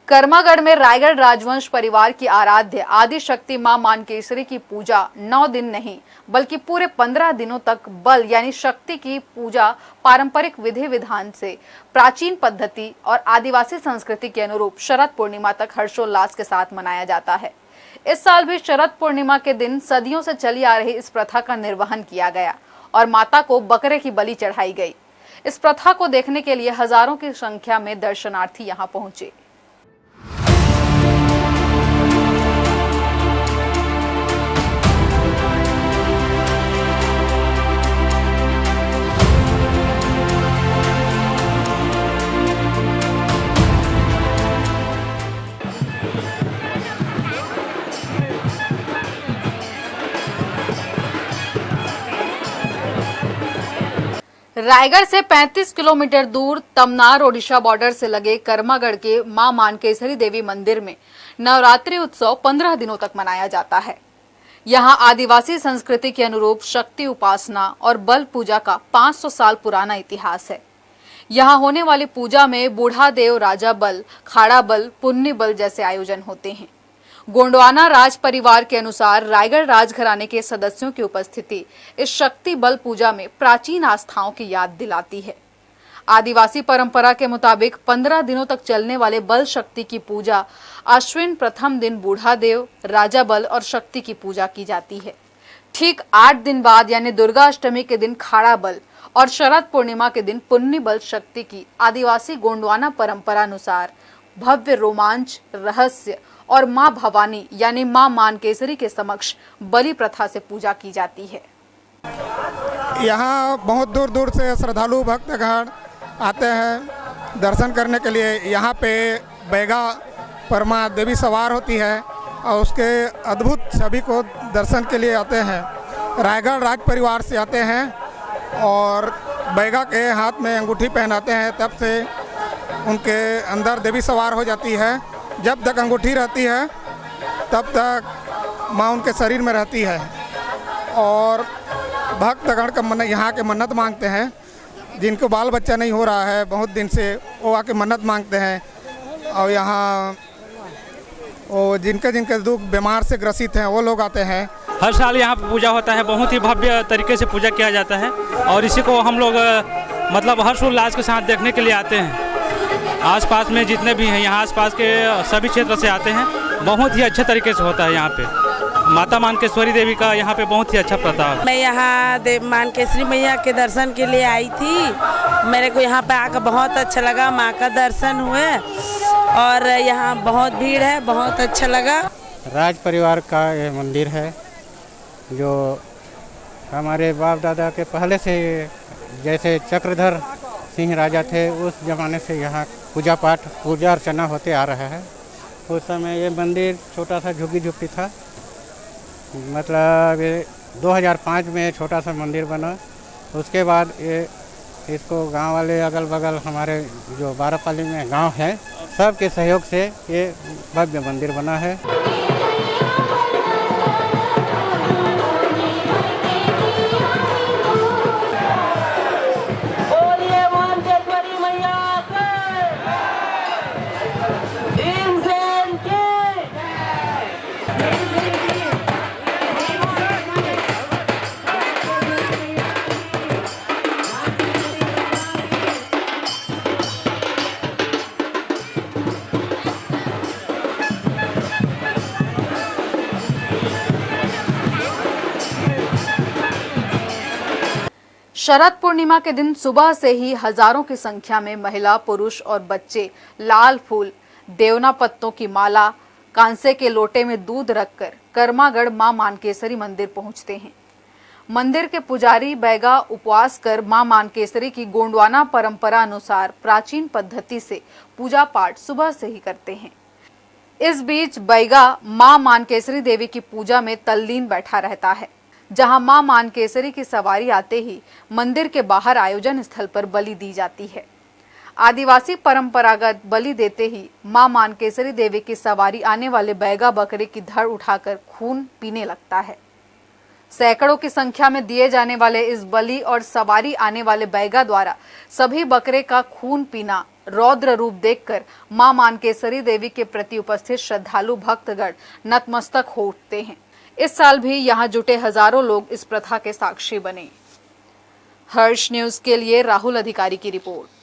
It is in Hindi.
कर्मागढ़ में रायगढ़ राजवंश परिवार की आराध्य आदि शक्ति मां मानकेसरी की पूजा 9 दिन नहीं बल्कि पूरे 15 दिनों तक बल यानी शक्ति की पूजा पारंपरिक विधि विधान से प्राचीन पद्धति और आदिवासी संस्कृति के अनुरूप शरद पूर्णिमा तक हर्षोल्लास के साथ मनाया जाता है। इस साल भी शरद पूर्णिमा के दिन सदियों से चली आ रही इस प्रथा का निर्वहन किया गया और माता को बकरे की बलि चढ़ाई गई। इस प्रथा को देखने के लिए हजारों की संख्या में दर्शनार्थी यहां पहुंचे। रायगढ़ से 35 किलोमीटर दूर तमनार ओडिशा बॉर्डर से लगे कर्मागढ़ के मां मानकेसरी देवी मंदिर में नवरात्रि उत्सव 15 दिनों तक मनाया जाता है। यहां आदिवासी संस्कृति के अनुरूप शक्ति उपासना और बल पूजा का 500 साल पुराना इतिहास है। यहां होने वाली पूजा में बूढ़ा देव राजा बल, खाड़ा बल, पुन्नी बल जैसे आयोजन होते हैं। गोंडवाना राज परिवार के अनुसार रायगढ़ राजघराने के सदस्यों की उपस्थिति इस शक्ति बल पूजा में प्राचीन आस्थाओं की याद दिलाती है। आदिवासी परंपरा के मुताबिक 15 दिनों तक चलने वाले बल शक्ति की पूजा अश्विन प्रथम दिन बूढ़ा देव, राजा बल और शक्ति की पूजा की जाती है। ठीक 8 दिन बाद यानी दुर्गा अष्टमी के दिन खाड़ा बल और शरद पूर्णिमा के दिन पुन्नी बल शक्ति की आदिवासी गोंडवाना परंपरा अनुसार भव्य रोमांच, रहस्य और मां भवानी यानी मां मानकेसरी के समक्ष बलि प्रथा से पूजा की जाती है। यहाँ बहुत दूर दूर से श्रद्धालु भक्तगण आते हैं दर्शन करने के लिए। यहाँ पे बैगा परमा देवी सवार होती है और उसके अद्भुत छवि को दर्शन के लिए आते हैं। रायगढ़ राज परिवार से आते हैं और बैगा के हाथ में अंगूठी पहनाते हैं, तब से उनके अंदर देवी सवार हो जाती है। जब तक अंगूठी रहती है तब तक माँ उनके शरीर में रहती है और भक्तगण का यहाँ के मन्नत मांगते हैं। जिनको बाल बच्चा नहीं हो रहा है बहुत दिन से, वो आके मन्नत मांगते हैं और यहाँ वो जिनके दुख बीमार से ग्रसित हैं वो लोग आते हैं। हर साल यहाँ पूजा होता है, बहुत ही भव्य तरीके से पूजा किया जाता है और इसी को हम लोग मतलब हर्षोल्लास के साथ देखने के लिए आते हैं। आसपास में जितने भी हैं यहाँ आसपास के सभी क्षेत्र से आते हैं। बहुत ही अच्छे तरीके से होता है यहाँ पे। माता मानकेश्वरी देवी का यहाँ पे बहुत ही अच्छा प्रथा है। मैं यहाँ मानकेश्वरी मैया के दर्शन के लिए आई थी। मेरे को यहाँ पे आकर बहुत अच्छा लगा, माँ का दर्शन हुए और यहाँ बहुत भीड़ है, बहुत अच्छा लगा। राज परिवार का ये मंदिर है जो हमारे बाप दादा के पहले से, जैसे चक्रधर सिंह राजा थे उस जमाने से यहाँ पूजा पाठ पूजा अर्चना होते आ रहा है। उस समय ये मंदिर छोटा सा झुग्गी झुप्पी था, मतलब ये 2005 में छोटा सा मंदिर बना। उसके बाद ये इसको गांव वाले अगल बगल हमारे जो बारापाली में गांव है सबके सहयोग से ये भव्य मंदिर बना है। शरद पूर्णिमा के दिन सुबह से ही हजारों की संख्या में महिला, पुरुष और बच्चे लाल फूल, देवना पत्तों की माला, कांसे के लोटे में दूध रखकर कर्मागढ़ मां मानकेसरी मंदिर पहुंचते हैं। मंदिर के पुजारी बैगा उपवास कर मां मानकेसरी की गोंडवाना परंपरा अनुसार प्राचीन पद्धति से पूजा पाठ सुबह से ही करते हैं। इस बीच बैगा मां मानकेसरी देवी की पूजा में तल्लीन बैठा रहता है। जहां मां मानकेसरी की सवारी आते ही मंदिर के बाहर आयोजन स्थल पर बलि दी जाती है। आदिवासी परंपरागत बलि देते ही मां मानकेसरी देवी की सवारी आने वाले बैगा बकरे की धड़ उठाकर खून पीने लगता है। सैकड़ों की संख्या में दिए जाने वाले इस बलि और सवारी आने वाले बैगा द्वारा सभी बकरे का खून पीना रौद्र रूप देखकर मां मानकेश्वरी देवी के प्रति उपस्थित श्रद्धालु भक्तगण नतमस्तक हो उठते हैं। इस साल भी यहां जुटे हजारों लोग इस प्रथा के साक्षी बने। हर्ष न्यूज के लिए राहुल अधिकारी की रिपोर्ट।